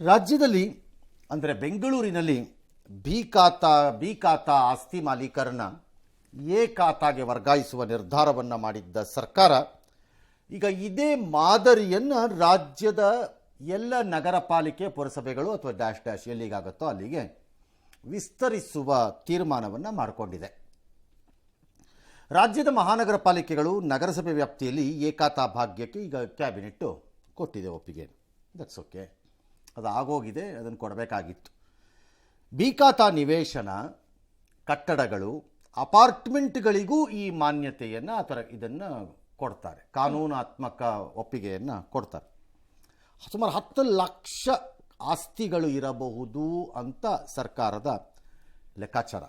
ರಾಜ್ಯದಲ್ಲಿ ಅಂದರೆ ಬೆಂಗಳೂರಿನಲ್ಲಿ ಬಿ ಖಾತಾ ಆಸ್ತಿ ಮಾಲೀಕರನ್ನ ಎ ಖಾತಾಗೆ ವರ್ಗಾಯಿಸುವ ನಿರ್ಧಾರವನ್ನು ಮಾಡಿದ್ದ ಸರ್ಕಾರ ಈಗ ಇದೇ ಮಾದರಿಯನ್ನು ರಾಜ್ಯದ ಎಲ್ಲ ನಗರ ಪಾಲಿಕೆ ಪುರಸಭೆಗಳು ಅಥವಾ ಡ್ಯಾಶ್ ಡ್ಯಾಶ್ ಎಲ್ಲಿಗಾಗುತ್ತೋ ಅಲ್ಲಿಗೆ ವಿಸ್ತರಿಸುವ ತೀರ್ಮಾನವನ್ನು ಮಾಡಿಕೊಂಡಿದೆ. ರಾಜ್ಯದ ಮಹಾನಗರ ಪಾಲಿಕೆಗಳು ನಗರಸಭೆ ವ್ಯಾಪ್ತಿಯಲ್ಲಿ ಏಕಾತಾ ಭಾಗ್ಯಕ್ಕೆ ಈಗ ಕ್ಯಾಬಿನೆಟ್ಟು ಕೊಟ್ಟಿದೆ ಒಪ್ಪಿಗೆ. ದಟ್ಸ್ ಓಕೆ, ಅದು ಆಗೋಗಿದೆ, ಅದನ್ನು ಕೊಡಬೇಕಾಗಿತ್ತು. ಬಿ ಖಾತಾ ನಿವೇಶನ ಕಟ್ಟಡಗಳು ಅಪಾರ್ಟ್ಮೆಂಟ್ಗಳಿಗೂ ಈ ಮಾನ್ಯತೆಯನ್ನು ಅಥವಾ ಇದನ್ನು ಕೊಡ್ತಾರೆ, ಕಾನೂನಾತ್ಮಕ ಒಪ್ಪಿಗೆಯನ್ನು ಕೊಡ್ತಾರೆ. ಸುಮಾರು 10 ಲಕ್ಷ ಆಸ್ತಿಗಳು ಇರಬಹುದು ಅಂತ ಸರ್ಕಾರದ ಲೆಕ್ಕಾಚಾರ.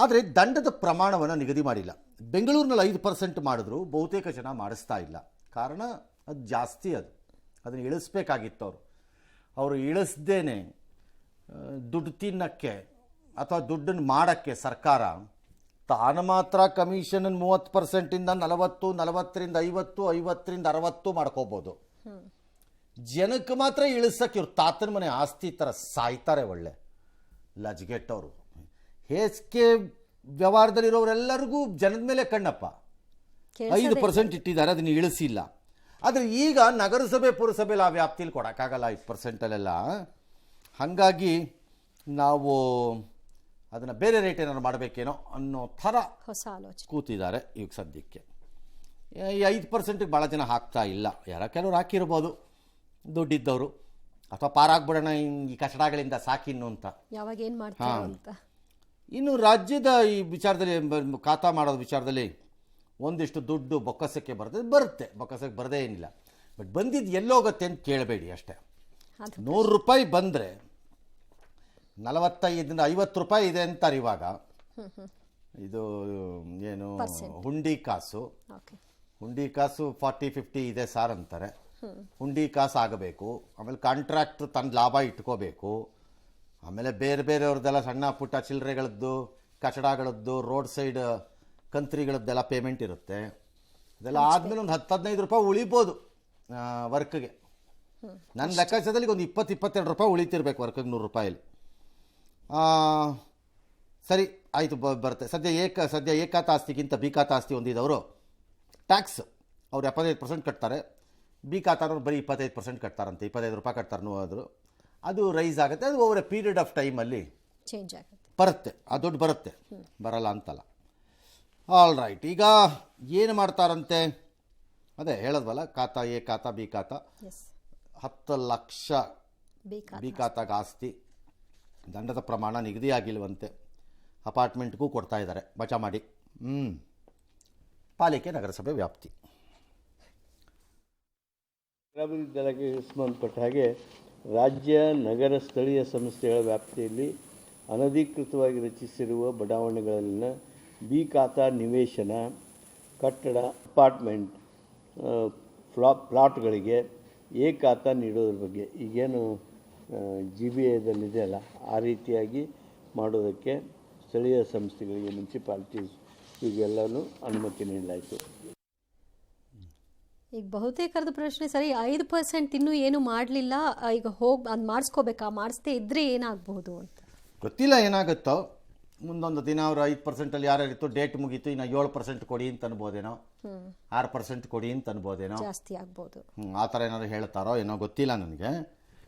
ಆದರೆ ದಂಡದ ಪ್ರಮಾಣವನ್ನು ನಿಗದಿ ಮಾಡಿಲ್ಲ. ಬೆಂಗಳೂರಿನಲ್ಲಿ 5% ಮಾಡಿದ್ರು, ಬಹುತೇಕ ಜನ ಮಾಡಿಸ್ತಾ ಇಲ್ಲ. ಕಾರಣ ಅದು ಜಾಸ್ತಿ, ಅದನ್ನು ಇಳಿಸ್ಬೇಕಾಗಿತ್ತು. ಅವರು ಇಳಿಸ್ದೇನೆ ದುಡ್ಡು ತಿನ್ನಕ್ಕೆ ಅಥವಾ ದುಡ್ಡನ್ನು ಮಾಡೋಕ್ಕೆ ಸರ್ಕಾರ ತಾನು ಮಾತ್ರ ಕಮಿಷನ್ 30%ಇಂದ 40, 40ರಿಂದ 50, 50ರಿಂದ 60 ಮಾಡ್ಕೋಬೋದು. ಜನಕ್ಕೆ ಮಾತ್ರ ಇಳಿಸಕ್ಕೆ ಇವ್ರು ತಾತನ ಮನೆ ಆಸ್ತಿ ಥರ ಸಾಯ್ತಾರೆ. ಒಳ್ಳೆ ಲಜ್ಗೆಟ್ಟವರು. ಹೇಸಿಗೆ ವ್ಯವಹಾರದಲ್ಲಿರೋರೆಲ್ಲರಿಗೂ ಜನದ ಮೇಲೆ ಕಣ್ಣಪ್ಪ. 5% ಇಟ್ಟಿದ್ದಾರೆ, ಅದನ್ನು ಇಳಿಸಿಲ್ಲ. ಆದರೆ ಈಗ ನಗರಸಭೆ ಪುರಸಭೆಯಲ್ಲಿ ಆ ವ್ಯಾಪ್ತಿಯಲ್ಲಿ ಕೊಡೋಕ್ಕಾಗಲ್ಲ 5%ಅಲ್ಲೆಲ್ಲ. ಹಾಗಾಗಿ ನಾವು ಅದನ್ನು ಬೇರೆ ರೇಟ್ ಏನಾದ್ರು ಮಾಡಬೇಕೇನೋ ಅನ್ನೋ ಥರ ಹೊಸ ಆಲೋಚನೆ ಕೂತಿದ್ದಾರೆ ಈಗ ಸದ್ಯಕ್ಕೆ. ಈ 5%ಗೆ ಭಾಳ ಜನ ಹಾಕ್ತಾ ಇಲ್ಲ. ಕೆಲವರು ಹಾಕಿರ್ಬೋದು ದುಡ್ಡಿದ್ದವರು, ಅಥವಾ ಪಾರಾಗ್ಬಿಡೋಣ ಈ ಕಚಡಗಳಿಂದ ಸಾಕಿನ್ನು ಅಂತ. ಯಾವಾಗ ಏನು ಮಾಡ್ತಾರೆ ಅಂತ. ಇನ್ನು ರಾಜ್ಯದ ಈ ವಿಚಾರದಲ್ಲಿ ಖಾತಾ ಮಾಡೋದು ವಿಚಾರದಲ್ಲಿ ಒಂದಿಷ್ಟು ದುಡ್ಡು ಬೊಕ್ಕಸಕ್ಕೆ ಬರುತ್ತೆ, ಬೊಕ್ಕಸಕ್ಕೆ ಬರದೇ ಏನಿಲ್ಲ. ಬಟ್ ಬಂದಿದ್ದು ಎಲ್ಲೋಗುತ್ತೆ ಅಂತ ಕೇಳಬೇಡಿ ಅಷ್ಟೇ. 100 ರೂಪಾಯಿ ಬಂದರೆ 45ರಿಂದ 50 ರೂಪಾಯಿ ಇದೆ ಅಂತಾರೆ ಇವಾಗ. ಇದು ಏನು ಹುಂಡಿ ಕಾಸು 40-50 ಇದೆ ಸಾರ್ ಅಂತಾರೆ. ಹುಂಡಿ ಕಾಸು ಆಗಬೇಕು. ಆಮೇಲೆ ಕಾಂಟ್ರಾಕ್ಟ್ ತನ್ನ ಲಾಭ ಇಟ್ಕೋಬೇಕು. ಆಮೇಲೆ ಬೇರೆ ಬೇರೆಯವ್ರದ್ದೆಲ್ಲ ಸಣ್ಣ ಪುಟ್ಟ ಚಿಲ್ಲರೆಗಳದ್ದು, ಕಚಡಗಳದ್ದು, ರೋಡ್ ಸೈಡ್ ಕಂತ್ರಿಗಳದ್ದೆಲ್ಲ ಪೇಮೆಂಟ್ ಇರುತ್ತೆ. ಇದೆಲ್ಲ ಆದಮೇಲೆ ಒಂದು 10-15 ರೂಪಾಯಿ ಉಳಿಬೋದು ವರ್ಕ್ಗೆ. ನನ್ನ ಲೆಕ್ಕಾಚಾರದಲ್ಲಿ ಒಂದು 20-22 ರೂಪಾಯಿ ಉಳಿತಿರ್ಬೇಕು ವರ್ಕ್ಗೆ 100 ರೂಪಾಯಲ್ಲಿ. ಸರಿ ಆಯಿತು, ಬರುತ್ತೆ. ಸದ್ಯ ಏಕಾತಾ ಆಸ್ತಿಗಿಂತ ಬಿ ಖಾತಾ ಆಸ್ತಿ ಹೊಂದಿದವರು ಟ್ಯಾಕ್ಸ್ ಅವ್ರು 75% ಕಟ್ತಾರೆ. ಬಿ ಖಾತಾನವ್ರು ಬರೀ 25% ಕಟ್ತಾರಂತೆ. 25 ರೂಪಾಯಿ ಕಟ್ತಾರೆ ಹೋದ್ರು. ಅದು ರೈಸ್ ಆಗುತ್ತೆ. ಅದು ಓವರ್ ಎ ಪೀರಿಯಡ್ ಆಫ್ ಟೈಮಲ್ಲಿ ಚೇಂಜ್ ಆಗುತ್ತೆ, ಬರುತ್ತೆ. ಆ ದುಡ್ಡು ಬರುತ್ತೆ, ಬರಲ್ಲ ಅಂತಲ್ಲ. All right. ಈಗ ಏನು ಮಾಡ್ತಾರಂತೆ ಅದೇ ಹೇಳದ್ವಲ್ಲ, ಖಾತಾ ಎ ಖಾತಾ ಬಿ ಖಾತಾ. 10 ಲಕ್ಷ ಬಿ ಖಾತಾಗ ಆಸ್ತಿ, ದಂಡದ ಪ್ರಮಾಣ ನಿಗದಿ ಆಗಿಲ್ವಂತೆ. ಅಪಾರ್ಟ್ಮೆಂಟ್ಗೂ ಕೊಡ್ತಾ ಇದ್ದಾರೆ ಬಚಾ ಮಾಡಿ. ಪಾಲಿಕೆ ನಗರಸಭೆ ವ್ಯಾಪ್ತಿ. ಗ್ರಾಮಾಭಿವೃದ್ಧಿ ಇಲಾಖೆಗೆ ಸಂಬಂಧಪಟ್ಟ ಹಾಗೆ ರಾಜ್ಯ ನಗರ ಸ್ಥಳೀಯ ಸಂಸ್ಥೆಗಳ ವ್ಯಾಪ್ತಿಯಲ್ಲಿ ಅನಧಿಕೃತವಾಗಿ ರಚಿಸಿರುವ ಬಡಾವಣೆಗಳಲ್ಲಿನ ಬಿ ಖಾತಾ ನಿವೇಶನ ಕಟ್ಟಡ ಅಪಾರ್ಟ್ಮೆಂಟ್ ಪ್ಲಾಟ್ಗಳಿಗೆ ಎ ಖಾತಾ ನೀಡೋದ್ರ ಬಗ್ಗೆ ಈಗೇನು GBAದಲ್ಲಿದೆಯಲ್ಲ, ಆ ರೀತಿಯಾಗಿ ಮಾಡೋದಕ್ಕೆ ಸ್ಥಳೀಯ ಸಂಸ್ಥೆಗಳಿಗೆ, ಮುನ್ಸಿಪಾಲಿಟೀಸ್ ಇವೆಲ್ಲವೂ ಅನುಮತಿ ನೀಡಲಾಯಿತು. ಈಗ ಬಹುತೇಕರದ ಪ್ರಶ್ನೆ ಸರಿ, 5% ಇನ್ನೂ ಏನು ಮಾಡಲಿಲ್ಲ, ಈಗ ಹೋಗಿ ಅದು ಮಾಡಿಸ್ಕೋಬೇಕಾ, ಮಾಡಿಸ್ದೇ ಇದ್ರೆ ಏನಾಗಬಹುದು ಅಂತ ಗೊತ್ತಿಲ್ಲ. ಏನಾಗುತ್ತೋ ಮುಂದೊಂದು ದಿನ ಅವರು 5%ಅಲ್ಲಿ ಯಾರ್ಯಾರಿತ್ತು ಡೇಟ್ ಮುಗೀತು, ಇನ್ನು 7% ಕೊಡಿ ಅಂತ ಅನ್ಬೋದೇನೋ, 6% ಕೊಡಿ ಅಂತ ಅನ್ಬೋದೇನೋ, ಜಾಸ್ತಿ ಆಗ್ಬೋದು. ಆ ಥರ ಏನಾದ್ರು ಹೇಳ್ತಾರೋ ಏನೋ ಗೊತ್ತಿಲ್ಲ ನನಗೆ.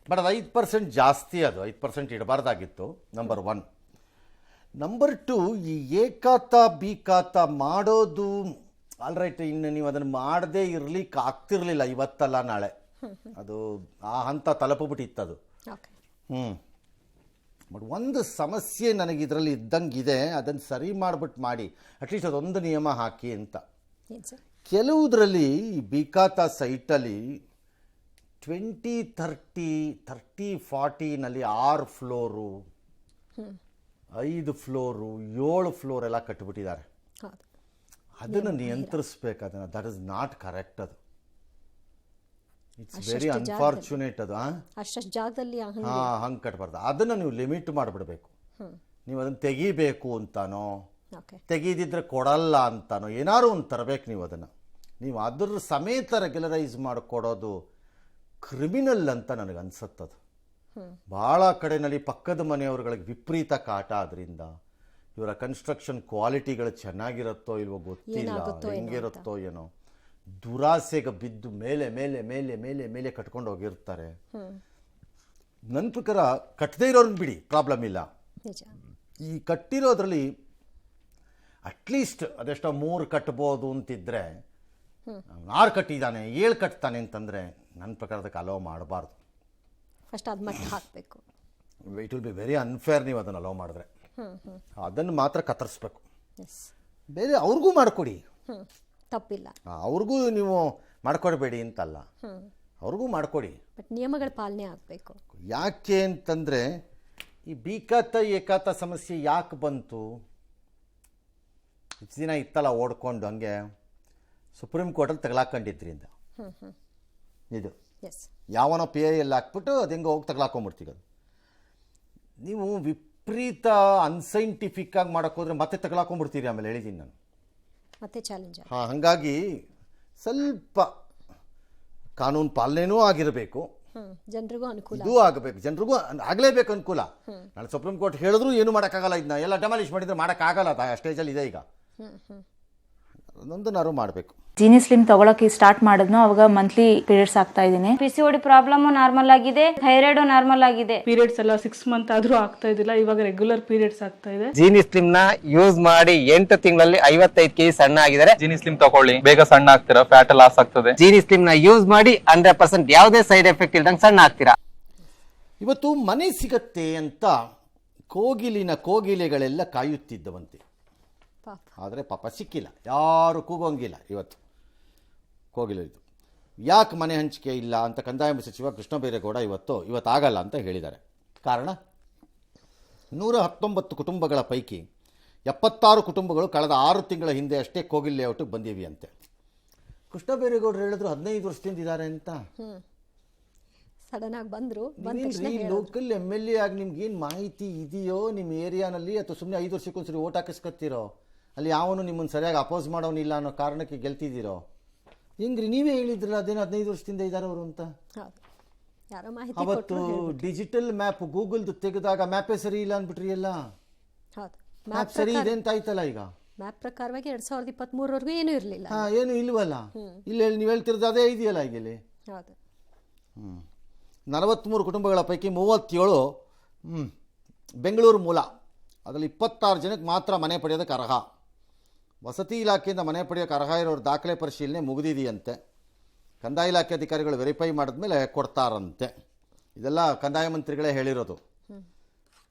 ಬಟ್ ಅದು 5% ಜಾಸ್ತಿ, ಅದು 5% ಇಡಬಾರ್ದಾಗಿತ್ತು. ನಂಬರ್ 1. ನಂಬರ್ 2, ಈ ಎ ಖಾತಾ ಬಿ ಖಾತಾ ಮಾಡೋದು ಆಲ್ ರೈಟ್. ಇನ್ನು ನೀವು ಅದನ್ನು ಮಾಡದೇ ಇರಲಿಕ್ಕೆ ಆಗ್ತಿರ್ಲಿಲ್ಲ ಇವತ್ತಲ್ಲ ನಾಳೆ. ಅದು ಆ ಹಂತ ತಲುಪಿಬಿಟ್ಟಿತ್ತದು. ಬಟ್ ಒಂದು ಸಮಸ್ಯೆ ನನಗೆ ಇದರಲ್ಲಿ ಇದ್ದಂಗಿದೆ, ಅದನ್ನು ಸರಿ ಮಾಡಿಬಿಟ್ಟು ಮಾಡಿ, ಅಟ್ಲೀಸ್ಟ್ ಅದೊಂದು ನಿಯಮ ಹಾಕಿ ಅಂತ. ಕೆಲವುದರಲ್ಲಿ ಬಿ ಖಾತಾ ಸೈಟಲ್ಲಿ 20, 30, 40ನಲ್ಲಿ 6 ಫ್ಲೋರು, 5 ಫ್ಲೋರು, 7 ಫ್ಲೋರ್ ಎಲ್ಲ ಕಟ್ಟಿಬಿಟ್ಟಿದ್ದಾರೆ. ಅದನ್ನು ನಿಯಂತ್ರಿಸ್ಬೇಕು. ಅದನ್ನು ದಟ್ ಇಸ್ ನಾಟ್ ಕರೆಕ್ಟ್. ಅದು ಇಟ್ಸ್ ವೆರಿ ಅನ್ಫಾರ್ಚುನೇಟ್. ಅದು ಅಷ್ಟು ಜಾಗದಲ್ಲಿ ಹಂಗೆ ಕಟ್ಟಬಾರ್ದು. ಅದನ್ನು ನೀವು ಲಿಮಿಟ್ ಮಾಡಿಬಿಡ್ಬೇಕು. ನೀವು ಅದನ್ನು ತೆಗಿಬೇಕು ಅಂತಾನೋ, ತೆಗೀದಿದ್ರೆ ಕೊಡಲ್ಲ ಅಂತಾನೋ ಏನಾದ್ರು ಒಂದು ತರಬೇಕು ನೀವು ಅದನ್ನು. ನೀವು ಅದ್ರ ಸಮೇತ ರೆಗ್ಯುಲರೈಸ್ ಮಾಡಿಕೊಡೋದು ಕ್ರಿಮಿನಲ್ ಅಂತ ನನಗೆ ಅನ್ಸುತ್ತದು. ಭಾಳ ಕಡೆಯಲ್ಲಿ ಪಕ್ಕದ ಮನೆಯವ್ರಗಳಿಗೆ ವಿಪರೀತ ಕಾಟ ಅದರಿಂದ. ಇವರ ಕನ್ಸ್ಟ್ರಕ್ಷನ್ ಕ್ವಾಲಿಟಿಗಳು ಚೆನ್ನಾಗಿರುತ್ತೋ ಇಲ್ವೋ ಗೊತ್ತಿಲ್ಲ, ಹೆಂಗಿರುತ್ತೋ ಏನೋ. ದುರಾಸೆಗೆ ಬಿದ್ದು ಮೇಲೆ ಮೇಲೆ ಮೇಲೆ ಮೇಲೆ ಮೇಲೆ ಕಟ್ಕೊಂಡು ಹೋಗಿರ್ತಾರೆ. ನನ್ನ ಪ್ರಕಾರ ಕಟ್ಟದೇ ಇರೋರನ್ನ ಬಿಡಿ, ಪ್ರಾಬ್ಲಮ್ ಇಲ್ಲ. ಈ ಕಟ್ಟಿರೋದ್ರಲ್ಲಿ ಅಟ್ಲೀಸ್ಟ್ ಅದೆಷ್ಟೋ 3 ಕಟ್ಬೋದು ಅಂತಿದ್ರೆ 6 ಕಟ್ಟಿದ್ದಾನೆ 7 ಕಟ್ತಾನೆ ಅಂತಂದರೆ ನನ್ನ ಪ್ರಕಾರದಕ್ಕೆ ಅಲೋ ಮಾಡಬಾರ್ದು. ಫಸ್ಟ್ ಅದು ಮಟ್ಟ ಹಾಕಬೇಕು. It will be very unfair ನೀವು ಅದನ್ನು ಅಲೋ ಮಾಡಿದ್ರೆ. ಅದನ್ನು ಮಾತ್ರ ಕತ್ತರಿಸ್ಬೇಕು. ಬೇರೆ ಅವ್ರಿಗೂ ಮಾಡಿಕೊಡಿ, ತಪ್ಪಿಲ್ಲ. ಅವ್ರಿಗೂ ನೀವು ಮಾಡ್ಕೊಡ್ಬೇಡಿ ಅಂತಲ್ಲ, ಅವ್ರಿಗೂ ಮಾಡಿಕೊಡಿ. ಬಟ್ ನಿಯಮಗಳ ಪಾಲನೆ ಆಗಬೇಕು. ಯಾಕೆ ಅಂತಂದರೆ ಈ ಬೀಕಾತ ಏಕಾತ ಸಮಸ್ಯೆ ಯಾಕೆ ಬಂತು? ಇಷ್ಟು ದಿನ ಇತ್ತಲ್ಲ ಓಡ್ಕೊಂಡು ಹಂಗೆ ಸುಪ್ರೀಂ ಕೋರ್ಟಲ್ಲಿ ತಗಲಾಕೊಂಡಿದ್ರಿಂದ. ಇದು ಯಾವನೋ ಪಿ ಐ ಎಲ್ಲಿ ಹಾಕ್ಬಿಟ್ಟು ಅದು ಹೆಂಗೆ ಹೋಗಿ ತಗಲಾಕೊಂಬಿಡ್ತೀವಿ. ಅದು ನೀವು ವಿಪರೀತ ಅನ್ಸೈಂಟಿಫಿಕ್ ಆಗಿ ಮಾಡೋಕ್ಕೋದ್ರೆ ಮತ್ತೆ ತಗಲಾಕೊಂಬಿಡ್ತೀರಿ. ಆಮೇಲೆ ಹೇಳಿದ್ದೀನಿ ನಾನು ಮತ್ತೆ ಚಾಲೆಂಜ್. ಹಾಗಾಗಿ ಸ್ವಲ್ಪ ಕಾನೂನು ಪಾಲನೆನೂ ಆಗಿರಬೇಕು, ಜನರಿಗೂ ಅನುಕೂಲ ಇದು ಆಗಬೇಕು, ಜನರಿಗೂ ಆಗಲೇಬೇಕು ಅನುಕೂಲ. ನಾನು ಸುಪ್ರೀಂ ಕೋರ್ಟ್ ಹೇಳಿದ್ರು ಏನು ಮಾಡೋಕ್ಕಾಗಲ್ಲ, ಇದನ್ನ ಎಲ್ಲ ಡೆಮಾಲಿಷ್ ಮಾಡಿದ್ರೆ ಮಾಡೋಕ್ಕಾಗಲ್ಲ. ಆ ಸ್ಟೇಜಲ್ಲಿ ಇದೆ ಈಗ. ಒಂದನ್ನಾರು ಮಾಡಬೇಕು. ಜೀನಿ ಸ್ಲಿಮ್ ತಗೊಳಕ್ಕೆ ಸ್ಟಾರ್ಟ್ ಮಾಡಿದ್ನು ಅವಾಗ ಮಂತ್ಲಿ ಪೀರಿಯಡ್ಸ್ ಆಗ್ತಾ ಇದ್ದೀನಿ. PCOD ಪ್ರಾಬ್ಲಮ್ ನಾರ್ಮಲ್ ಆಗಿದೆ, ಥೈರಾಯ್ಡ್ ನಾರ್ಮಲ್ ಆಗಿದೆ. ಪೀರಿಯಡ್ಸ್ ಎಲ್ಲ 6 ಮಂತ್ ಆದ್ರೂ ಆಗ್ತಾ ಇದ್ದಿಲ್ಲ, ಇವಾಗ ರೆಗ್ಯುಲರ್ ಪೀರಿಯಡ್ಸ್ ಆಗ್ತಾ ಇದೆ. ಜೀನಿ ಸ್ಲಿಮ್ ನ ಯೂಸ್ ಮಾಡಿ 8 ತಿಂಗಳಲ್ಲಿ 55 kg ಸಣ್ಣ ಆಗಿದ್ದಾರೆ. ಜೀನಿ ಸ್ಲಿಮ್ ತಗೊಳ್ಳಿ, ಬೇಗ ಸಣ್ಣ ಆಗ್ತೀರಾ, ಫ್ಯಾಟ್ ಲಾಸ್ ಆಗ್ತದೆ. ಜೀನಿ ಸ್ಲಿಮ್ ನ ಯೂಸ್ ಮಾಡಿ 100% ಯಾವುದೇ ಸೈಡ್ ಎಫೆಕ್ಟ್ ಇಲ್ದಂಗೆ ಸಣ್ಣ ಆಗ್ತೀರಾ. ಇವತ್ತು ಮನೆ ಸಿಗತ್ತೆ ಅಂತ ಕೋಗಿಲೆಗಳೆಲ್ಲ ಕಾಯುತ್ತಿದ್ದವಂತೆ. ಆದರೆ ಪಾಪ ಸಿಕ್ಕಿಲ್ಲ, ಯಾರು ಕೂಗೋಂಗಿಲ್ಲ. ಇವತ್ತು ಕೋಗಿಲೆ ಇದು ಯಾಕೆ ಮನೆ ಹಂಚಿಕೆ ಇಲ್ಲ ಅಂತ ಕಂದಾಯ ಸಚಿವ ಕೃಷ್ಣ ಬೈರೇಗೌಡ ಇವತ್ತಾಗಲ್ಲ ಅಂತ ಹೇಳಿದ್ದಾರೆ. ಕಾರಣ 119 ಕುಟುಂಬಗಳ ಪೈಕಿ 76 ಕುಟುಂಬಗಳು ಕಳೆದ 6 ತಿಂಗಳ ಹಿಂದೆ ಅಷ್ಟೇ ಕೋಗಿಲ್ ಲೇಔಟ್ಗೆ ಬಂದಿವೆ ಅಂತೆ. ಕೃಷ್ಣ ಬೈರೇಗೌಡರು ಹೇಳಿದ್ರು 15 ವರ್ಷದಿಂದ ಇದ್ದಾರೆ ಅಂತ. ಸಡನ್ ಆಗಿ ಬಂದರು. ಲೋಕಲ್ MLA ಆಗಿ ನಿಮ್ಗೇನು ಮಾಹಿತಿ ಇದೆಯೋ ನಿಮ್ಮ ಏರಿಯಾನಲ್ಲಿ, ಅಥವಾ ಸುಮ್ಮನೆ 5 ವರ್ಷಕ್ಕೊಂದ್ಸರಿ ಓಟ್ ಹಾಕಿಸ್ಕೊತೀರೋ? ಅಲ್ಲಿ ಯಾವನು ನಿಮ್ಮನ್ನು ಸರಿಯಾಗಿ ಅಪೋಸ್ ಮಾಡೋನಿಲ್ಲ ಅನ್ನೋ ಕಾರಣಕ್ಕೆ ಗೆಲ್ತಿದ್ದೀರೋ? ಹೆಂಗ್ರಿ ನೀವೇ ಹೇಳಿದ್ರಲ್ಲ ಅದೇನು 15 ವರ್ಷದಿಂದ ಇದ್ದಾರೆ ಅವರು ಅಂತ. ಅವತ್ತು ಡಿಜಿಟಲ್ ಮ್ಯಾಪ್ ಗೂಗಲ್ದು ತೆಗೆದಾಗ ಮ್ಯಾಪೇ ಸರಿ ಇಲ್ಲ ಅಂದ್ಬಿಟ್ರಿ. ಎಲ್ಲ ಮ್ಯಾಪ್ ಸರಿ ಇದೆ ಅಂತ ಆಯ್ತಲ್ಲ ಈಗ. ಮ್ಯಾಪ್ ಪ್ರಕಾರವಾಗಿ 2023ವರೆಗೂ ಏನೂ ಇರಲಿಲ್ಲ. ಏನು ಇಲ್ವಲ್ಲ. ಇಲ್ಲಿ ನೀವು ಹೇಳ್ತಿರೋದು ಅದೇ ಇದೆಯಲ್ಲ ಈಗ ಇಲ್ಲಿ. 43 ಕುಟುಂಬಗಳ ಪೈಕಿ 37 ಬೆಂಗಳೂರು ಮೂಲ. ಅದರಲ್ಲಿ 26 ಜನಕ್ಕೆ ಮಾತ್ರ ಮನೆ ಪಡೆಯೋದಕ್ಕೆ ಅರ್ಹ. ವಸತಿ ಇಲಾಖೆಯಿಂದ ಮನೆ ಪಡೆಯೋಕ್ಕೆ ಅರ್ಹ ಇರೋರ ದಾಖಲೆ ಪರಿಶೀಲನೆ ಮುಗಿದಿದೆಯಂತೆ. ಕಂದಾಯ ಇಲಾಖೆ ಅಧಿಕಾರಿಗಳು ವೆರಿಫೈ ಮಾಡಿದ್ಮೇಲೆ ಕೊಡ್ತಾರಂತೆ. ಇದೆಲ್ಲ ಕಂದಾಯ ಮಂತ್ರಿಗಳೇ ಹೇಳಿರೋದು.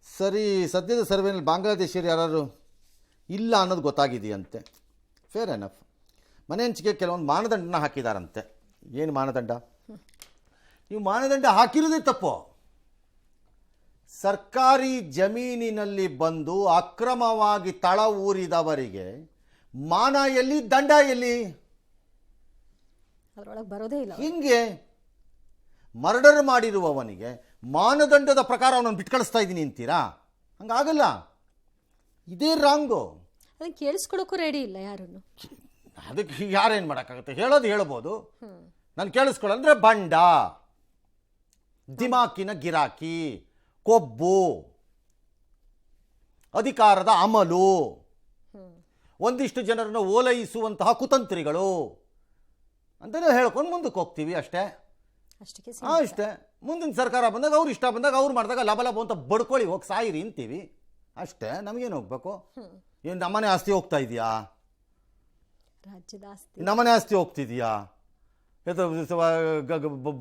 ಸರಿ, ಸದ್ಯದ ಸರ್ವೆನಲ್ಲಿ ಬಾಂಗ್ಲಾದೇಶಿಯರು ಯಾರು ಇಲ್ಲ ಅನ್ನೋದು ಗೊತ್ತಾಗಿದೆಯಂತೆ. Fair enough. ಮನೆ ಹಂಚಿಕೆ ಕೆಲವೊಂದು ಮಾನದಂಡನ ಹಾಕಿದಾರಂತೆ. ಏನು ಮಾನದಂಡ? ನೀವು ಮಾನದಂಡ ಹಾಕಿರೋದೇ ತಪ್ಪು. ಸರ್ಕಾರಿ ಜಮೀನಿನಲ್ಲಿ ಬಂದು ಅಕ್ರಮವಾಗಿ ತಳ ಊರಿದವರಿಗೆ ಮಾನ ಎಲ್ಲಿ, ದಂಡ ಎಲ್ಲಿ? ಅದರೊಳಗೆ ಬರೋದೇ ಇಲ್ಲ. ಹಿಂಗೆ ಮರ್ಡರ್ ಮಾಡಿರುವವನಿಗೆ ಮಾನದಂಡದ ಪ್ರಕಾರ ಅವನನ್ನು ಬಿಟ್ಕಳಿಸ್ತಾ ಇದ್ದೀನಿ ಅಂತೀರಾ? ಹಂಗಾಗಲ್ಲ. ಇದೇ ರಾಂಗು. ಅದನ್ನು ಕೇಳಿಸ್ಕೊಳಕ್ಕೂ ರೆಡಿ ಇಲ್ಲ ಯಾರನ್ನು. ಅದಕ್ಕೆ ಯಾರೇನು ಮಾಡೋಕ್ಕಾಗುತ್ತೆ? ಹೇಳೋದು ಹೇಳ್ಬೋದು, ನಾನು ಕೇಳಿಸ್ಕೊಳ್ಳಂದ್ರೆ ಬಂಡ, ದಿಮಾಕಿನ ಗಿರಾಕಿ, ಕೊಬ್ಬು, ಅಧಿಕಾರದ ಅಮಲು, ಒಂದಿಷ್ಟು ಜನರನ್ನು ಓಲೈಸುವಂತಹ ಕುತಂತ್ರಿಗಳು ಅಂತಲೇ ಹೇಳ್ಕೊಂಡು ಮುಂದಕ್ಕೆ ಹೋಗ್ತೀವಿ ಅಷ್ಟೇ. ಅಷ್ಟೇ. ಮುಂದಿನ ಸರ್ಕಾರ ಬಂದಾಗ ಅವ್ರು ಇಷ್ಟ ಬಂದಾಗ ಅವ್ರು ಮಾಡಿದಾಗ ಲಬ ಅಂತ ಬಡ್ಕೊಳ್ಳಿ, ಹೋಗಿ ಸಾಯಿರಿ ಅಂತೀವಿ ಅಷ್ಟೇ. ನಮಗೇನು ಹೋಗ್ಬೇಕು? ಏನು ನಮ್ಮನೆ ಆಸ್ತಿ ಹೋಗ್ತಾ ಇದೆಯಾ? ರಾಜ್ಯದ ಆಸ್ತಿ ನಮ್ಮನೆ ಆಸ್ತಿ ಹೋಗ್ತಿದೆಯಾ?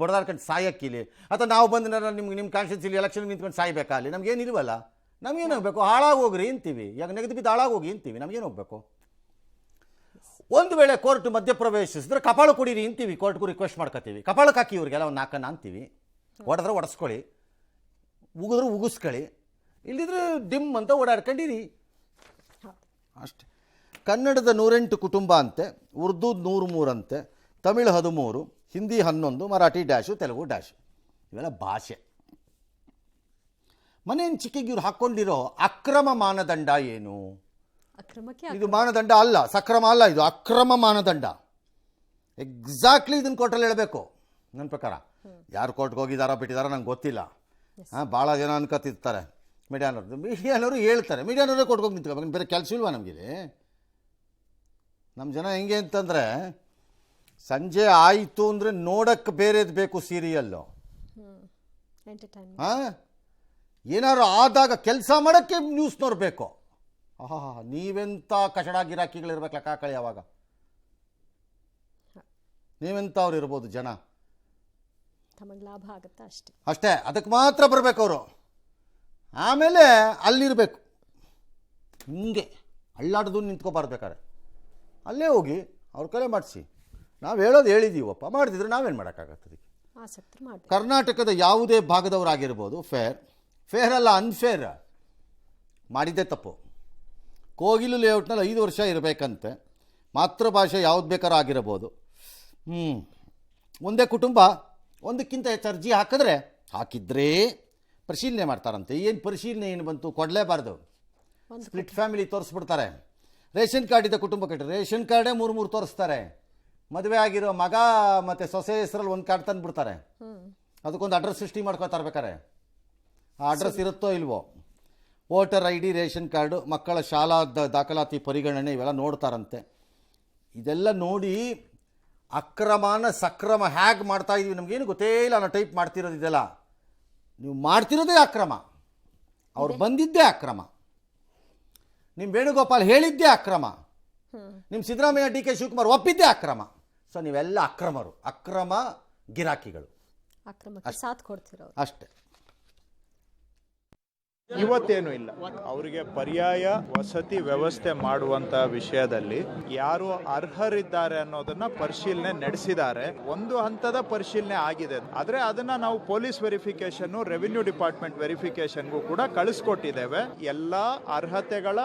ಬಡದಾಡ್ಕೊಂಡು ಸಾಯಕ್ಕಿಲಿ, ಅಥವಾ ನಾವು ಬಂದ ನಿಮ್ಮ ಕಾನ್ಸ್ಟಿಟ್ಯೂನ್ಸಿ ಇಲ್ಲಿ ಎಲೆಕ್ಷನ್ ನಿಂತ್ಕೊಂಡು ಸಾಯ್ಬೇಕಾ? ಅಲ್ಲಿ ನಮಗೇನಿಲ್ವಲ್ಲ. ನಮಗೇನು ಹೋಗ್ಬೇಕು? ಹಾಳಾಗೋಗ್ರಿ ಅಂತೀವಿ. ಯಾಕೆ ನೆಗೆದು ಬಿದ್ದು ಹಾಳಾಗೋಗಿ ಅಂತೀವಿ. ನಮಗೇನು ಹೋಗ್ಬೇಕು? ಒಂದು ವೇಳೆ ಕೋರ್ಟ್ ಮಧ್ಯಪ್ರವೇಶಿಸಿದ್ರೆ ಕಪಾಳು ಕೊಡಿರಿ ಅಂತೀವಿ. ಕೋರ್ಟ್ಗೂ ರಿಕ್ವೆಸ್ಟ್ ಮಾಡ್ಕೋತೀವಿ, ಕಪಾಳಕ್ಕೆ ಹಾಕಿ ಇವ್ರಿಗೆಲ್ಲ ಒಂದು 4 ಅಂತೀವಿ. ಹೊಡೆದ್ರೆ ಒಡಿಸ್ಕೊಳ್ಳಿ, ಉಗಿದ್ರೆ ಉಗಿಸ್ಕೊಳ್ಳಿ, ಇಲ್ಲಿದ್ರೆ ಡಿಮ್ ಅಂತ ಓಡಾಡ್ಕೊಂಡಿರಿ ಅಷ್ಟೆ. ಕನ್ನಡದ 108 ಕುಟುಂಬ ಅಂತೆ, ಉರ್ದು 103 ಅಂತೆ, ತಮಿಳು 13, ಹಿಂದಿ 11, ಮರಾಠಿ ಡ್ಯಾಶು, ತೆಲುಗು ಡ್ಯಾಶು. ಇವೆಲ್ಲ ಭಾಷೆ. ಮನೆ ಹಂಚಿಕೆಗೆ ಇವ್ರು ಹಾಕ್ಕೊಂಡಿರೋ ಅಕ್ರಮ ಮಾನದಂಡ ಏನು? ಇದು ಮಾನದಂಡ ಅಲ್ಲ, ಸಕ್ರಮ ಅಲ್ಲ, ಇದು ಅಕ್ರಮ ಮಾನದಂಡ. ಎಕ್ಸಾಕ್ಟ್ಲಿ ಇದನ್ನು ಕೋರ್ಟಲ್ಲಿ ಹೇಳಬೇಕು ನನ್ನ ಪ್ರಕಾರ. ಯಾರು ಕೋರ್ಟ್ಗೆ ಹೋಗಿದಾರೋ ಬಿಟ್ಟಿದಾರೋ ನಂಗೆ ಗೊತ್ತಿಲ್ಲ. ಭಾಳ ಜನ ಅನ್ಕೋತಿರ್ತಾರೆ ಮೀಡಿಯಾನವರು ಹೇಳ್ತಾರೆ, ಮೀಡಿಯಾನವರೇ ಕೊಟ್ಕೊಂಡು ನಿಂತ್ಕೋಬೇಕು, ಬೇರೆ ಕೆಲಸ ಇಲ್ವಾ ನಮಗೆ? ನಮ್ಮ ಜನ ಹೆಂಗೆ ಅಂತಂದರೆ ಸಂಜೆ ಆಯಿತು ಅಂದರೆ ನೋಡೋಕ್ಕೆ ಬೇರೆದು ಬೇಕು ಸೀರಿಯಲ್ಲು. ಎಂಟರ್ಟೈನ್ಮೆಂಟ್. ಹಾಂ, ಏನಾದ್ರು ಆದಾಗ ಕೆಲಸ ಮಾಡೋಕ್ಕೆ ನ್ಯೂಸ್ನವ್ರು ಬೇಕು. ನೀವೆಂಥ ಕಚಡ ಗಿರಾಕಿಗಳಿರ್ಬೇಕು ಲೆಕ್ಕ ಹಾಕಳಿ. ಯಾವಾಗ ನೀವೆಂಥವ್ರು ಇರ್ಬೋದು ಜನ, ತಮಗೆ ಲಾಭ ಆಗುತ್ತಾ ಅಷ್ಟೇ ಅಷ್ಟೇ, ಅದಕ್ಕೆ ಮಾತ್ರ ಬರಬೇಕು ಅವರು. ಆಮೇಲೆ ಅಲ್ಲಿರಬೇಕು, ಹಿಂಗೆ ಅಳ್ಳಾಡ್ದು ನಿಂತ್ಕೊಬಾರ್ಬೇಕಾರೆ ಅಲ್ಲೇ ಹೋಗಿ ಅವ್ರ ಕಲೆ ಮಾಡಿಸಿ. ನಾವು ಹೇಳೋದು ಹೇಳಿದ್ದೀವಪ್ಪ, ಮಾಡಿದ್ರೆ ನಾವೇನು ಮಾಡೋಕ್ಕಾಗತ್ತೆ? ಆಸಕ್ತರು ಮಾಡಬೇಕು. ಕರ್ನಾಟಕದ ಯಾವುದೇ ಭಾಗದವರಾಗಿರ್ಬೋದು, ಫೇರ್ ಅಲ್ಲ, ಅನ್ಫೇರ್ ಮಾಡಿದ್ದೇ ತಪ್ಪು. ಕೋಗಿಲು ಲೇಔಟ್ನಲ್ಲಿ 5 ವರ್ಷ ಇರಬೇಕಂತೆ, ಮಾತೃಭಾಷೆ ಯಾವ್ದು ಬೇಕಾದ್ರೂ ಆಗಿರ್ಬೋದು. ಒಂದೇ ಕುಟುಂಬ ಒಂದಕ್ಕಿಂತ ಹೆಚ್ಚು ಅರ್ಜಿ ಹಾಕಿದ್ರೆ ಪರಿಶೀಲನೆ ಮಾಡ್ತಾರಂತೆ. ಏನು ಪರಿಶೀಲನೆ ಏನು ಬಂತು? ಕೊಡಲೇಬಾರ್ದು. ಸ್ಪ್ಲಿಟ್ ಫ್ಯಾಮಿಲಿ ತೋರಿಸ್ಬಿಡ್ತಾರೆ. ರೇಷನ್ ಕಾರ್ಡ್ ಇದ್ದ ಕುಟುಂಬ ಕಟ್ಟಿ ರೇಷನ್ ಕಾರ್ಡೇ 3 ತೋರಿಸ್ತಾರೆ. ಮದುವೆ ಆಗಿರೋ ಮಗ ಮತ್ತು ಸೊಸೆ ಹೆಸರಲ್ಲಿ ಒಂದು ಕಾರ್ಡ್ ತಂದುಬಿಡ್ತಾರೆ. ಅದಕ್ಕೊಂದು ಅಡ್ರೆಸ್ ಸೃಷ್ಟಿ ಮಾಡ್ಕೊತಾ ಇರ್ಬೇಕಾರೆ ಆ ಅಡ್ರೆಸ್ ಇರುತ್ತೋ ಇಲ್ವೋ. ವೋಟರ್ ID, ರೇಷನ್ ಕಾರ್ಡು, ಮಕ್ಕಳ ಶಾಲಾ ದಾಖಲಾತಿ ಪರಿಗಣನೆ ಇವೆಲ್ಲ ನೋಡ್ತಾರಂತೆ. ಇದೆಲ್ಲ ನೋಡಿ ಅಕ್ರಮನ ಸಕ್ರಮ ಹೇಗೆ ಮಾಡ್ತಾಯಿದ್ದೀವಿ ನಮಗೇನು ಗೊತ್ತೇ ಇಲ್ಲ. ನಾವು ಟೈಪ್ ಮಾಡ್ತಿರೋದು ಇದೆಲ್ಲ ನೀವು ಮಾಡ್ತಿರೋದೇ ಅಕ್ರಮ. ಅವ್ರು ಬಂದಿದ್ದೇ ಅಕ್ರಮ. ನಿಮ್ಮ ವೇಣುಗೋಪಾಲ್ ಹೇಳಿದ್ದೇ ಅಕ್ರಮ. ನಿಮ್ಮ ಸಿದ್ದರಾಮಯ್ಯ DK ಶಿವಕುಮಾರ್ ಒಪ್ಪಿದ್ದೇ ಅಕ್ರಮ. ಸೊ ನೀವೆಲ್ಲ ಅಕ್ರಮರು, ಅಕ್ರಮ ಗಿರಾಕಿಗಳು, ಅಕ್ರಮಕ್ಕೆ ಸಾಥ್ ಕೊಡ್ತಿರೋರು ಅಷ್ಟೇ. ಇವತ್ತೇನು ಇಲ್ಲ. ಅವರಿಗೆ ಪರ್ಯಾಯ ವಸತಿ ವ್ಯವಸ್ಥೆ ಮಾಡುವಂತ ವಿಷಯದಲ್ಲಿ ಯಾರು ಅರ್ಹರಿದ್ದಾರೆ ಅನ್ನೋದನ್ನ ಪರಿಶೀಲನೆ ನಡೆಸಿದ್ದಾರೆ. ಒಂದು ಹಂತದ ಪರಿಶೀಲನೆ ಆಗಿದೆ. ಆದ್ರೆ ಅದನ್ನ ನಾವು ಪೊಲೀಸ್ ವೆರಿಫಿಕೇಶನ್, ರೆವಿನ್ಯೂ ಡಿಪಾರ್ಟ್ಮೆಂಟ್ ವೆರಿಫಿಕೇಶನ್ಗೂ ಕೂಡ ಕಳಿಸ್ಕೊಟ್ಟಿದ್ದೇವೆ. ಎಲ್ಲಾ ಅರ್ಹತೆಗಳ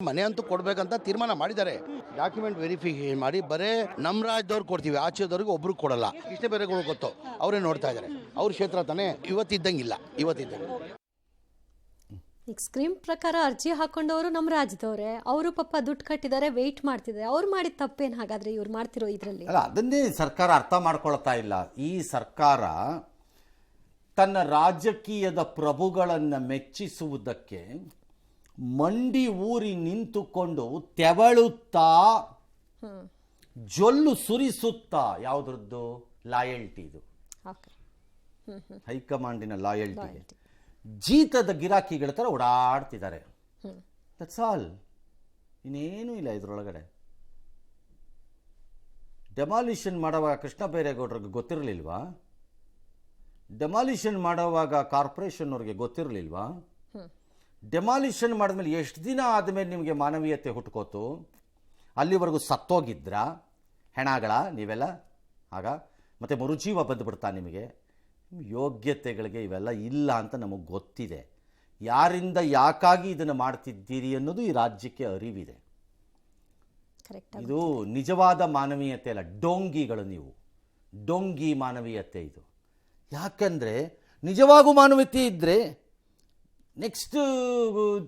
ಮನೆ ಅಂತೂ ಕೊಡ್ಬೇಕಂತ ತೀರ್ಮಾನ ಮಾಡಿದ್ದಾರೆ. ಡಾಕ್ಯುಮೆಂಟ್ ವೆರಿಫಿಕೇಶನ್ ಮಾಡಿ ಬರೇ ನಮ್ಮ ರಾಜ್ಯದವ್ರು ಕೊಡ್ತೀವಿ, ಆಚೆದವ್ರಿಗೆ ಒಬ್ರು ಕೊಡಲ್ಲ. ಇಷ್ಟೇ ಬೇರೆಗಳು ಗೊತ್ತು, ಅವರೇ ನೋಡ್ತಾ ಇದ್ದಾರೆ. ಅವ್ರ ಕ್ಷೇತ್ರ ತಾನೇ ಇವತ್ತಿದ್ದಂಗಿಲ್ಲ. ಈಗ ಸ್ಕ್ರೀಮ್ ಪ್ರಕಾರ ಅರ್ಜಿ ಹಾಕೊಂಡವರು ನಮ್ಮ ರಾಜ್ಯದವರೇ, ಅವರು ಪಾಪ ದುಡ್ಡು ಕಟ್ಟಿದ್ದಾರೆ, ವೆಯ್ಟ್ ಮಾಡ್ತಿದ್ದಾರೆ. ಅವ್ರು ಮಾಡಿದ ತಪ್ಪೇನು ಹಾಗಾದ್ರೆ ಇವ್ರು ಮಾಡ್ತಿರೋ ಇದರಲ್ಲಿ? ಅಲ್ಲ, ಅದನ್ನೇ ಸರ್ಕಾರ ಅರ್ಥ ಮಾಡ್ಕೊಳ್ತಾ ಇಲ್ಲ. ಈ ಸರ್ಕಾರ ತನ್ನ ರಾಜಕೀಯದ ಪ್ರಭುಗಳನ್ನು ಮೆಚ್ಚಿಸುವುದಕ್ಕೆ ಮಂಡಿ ಊರಿ ನಿಂತುಕೊಂಡು ತೆವಳುತ್ತಾ, ಜೊಲ್ಲು ಸುರಿಸುತ್ತಾ, ಯಾವುದ್ರದ್ದು ಲಾಯಲ್ಟಿ ಇದು, ಹೈಕಮಾಂಡಿನ ಲಾಯಲ್ಟಿಗೆ ಜೀತದ ಗಿರಾಕಿಗಳ ಥರ ಓಡಾಡ್ತಿದ್ದಾರೆ. ದಟ್ಸ್ ಆಲ್, ಇನ್ನೇನೂ ಇಲ್ಲ ಇದರೊಳಗಡೆ. ಡೆಮಾಲಿಷನ್ ಮಾಡುವಾಗ ಕೃಷ್ಣ ಬೈರೇಗೌಡರಿಗೆ ಗೊತ್ತಿರಲಿಲ್ವಾ? ಡೆಮಾಲಿಷನ್ ಮಾಡುವಾಗ ಕಾರ್ಪೊರೇಷನ್ನವ್ರಿಗೆ ಗೊತ್ತಿರಲಿಲ್ವಾ? ಡೆಮಾಲಿಷನ್ ಮಾಡಿದ್ಮೇಲೆ ಎಷ್ಟು ದಿನ ಆದಮೇಲೆ ನಿಮಗೆ ಮಾನವೀಯತೆ ಹುಟ್ಕೋತು? ಅಲ್ಲಿವರೆಗೂ ಸತ್ತೋಗಿದ್ರ ಹೆಣಗಳ ನೀವೆಲ್ಲ ಆಗ? ಮತ್ತು ಮರುಜೀವ ಬಂದುಬಿಡ್ತಾ ನಿಮಗೆ? ಯೋಗ್ಯತೆಗಳಿಗೆ ಇವೆಲ್ಲ ಇಲ್ಲ ಅಂತ ನಮಗೆ ಗೊತ್ತಿದೆ. ಯಾರಿಂದ ಯಾಕಾಗಿ ಇದನ್ನು ಮಾಡ್ತಿದ್ದೀರಿ ಅನ್ನೋದು ಈ ರಾಜ್ಯಕ್ಕೆ ಅರಿವಿದೆ. ಇದು ನಿಜವಾದ ಮಾನವೀಯತೆ ಅಲ್ಲ, ಡೋಂಗಿಗಳು ನೀವು, ಡೋಂಗಿ ಮಾನವೀಯತೆ ಇದು. ಯಾಕಂದರೆ ನಿಜವಾಗೂ ಮಾನವೀಯತೆ ಇದ್ದರೆ ನೆಕ್ಸ್ಟ್